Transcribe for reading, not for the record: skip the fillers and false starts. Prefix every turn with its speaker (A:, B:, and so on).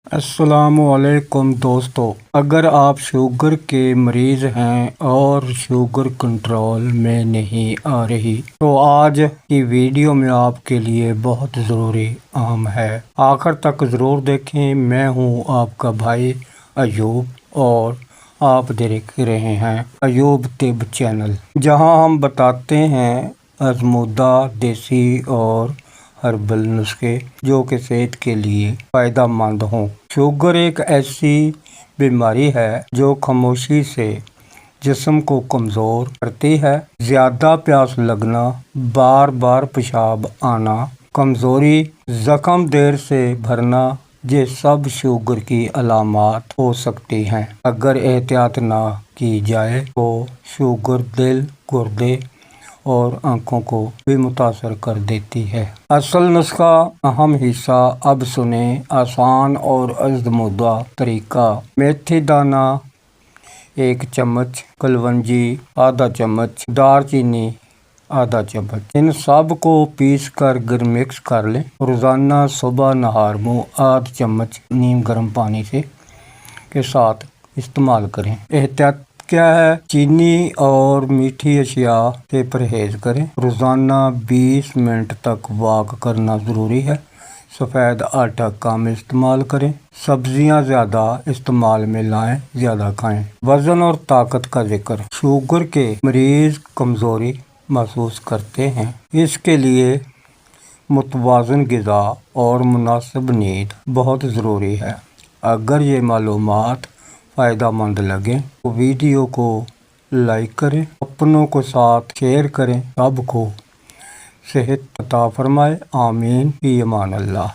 A: अस्सलामुअलैकुम दोस्तों, अगर आप शुगर के मरीज़ हैं और शुगर कंट्रोल में नहीं आ रही तो आज की वीडियो में आपके लिए बहुत ज़रूरी अहम है। आखिर तक ज़रूर देखें। मैं हूं आपका भाई अयूब और आप देख रहे हैं अयूब तिब चैनल, जहां हम बताते हैं आज़मूदा देसी और हर्बल नुस्खे जो कि सेहत के लिए फ़ायदा मंद हों। शुगर एक ऐसी बीमारी है जो खामोशी से जिस्म को कमज़ोर करती है। ज़्यादा प्यास लगना, बार बार पेशाब आना, कमज़ोरी, ज़ख्म देर से भरना, ये सब शुगर की अलामात हो सकती हैं। अगर एहतियात ना की जाए तो शुगर दिल, गुर्दे और आँखों को भी मुतासर कर देती है। असल नुस्खा अहम हिस्सा अब सुने। आसान और आज़मूदा तरीका। मेथी दाना 1 चम्मच, कलवंजी आधा चम्मच, दालचीनी आधा चम्मच, इन सब को पीस कर मिक्स कर लें। रोज़ाना सुबह नहार मुँह आधा चम्मच नीम गर्म पानी से के साथ इस्तेमाल करें। एहतियात क्या है? चीनी और मीठी अशिया से परहेज करें। रोज़ाना 20 मिनट तक वॉक करना ज़रूरी है। सफ़ेद आटा कम इस्तेमाल करें। सब्जियां ज़्यादा इस्तेमाल में लाएं, ज़्यादा खाएं। वज़न और ताकत का जिक्र। शुगर के मरीज़ कमज़ोरी महसूस करते हैं, इसके लिए मुतवाज़न ग़िज़ा और मुनासिब नींद बहुत ज़रूरी है। अगर ये मालूमात फ़ायदा मंद लगे तो वीडियो को लाइक करें, अपनों के साथ शेयर करें। सबको सेहत अता फरमाए। आमीन। फी अमान अल्लाह।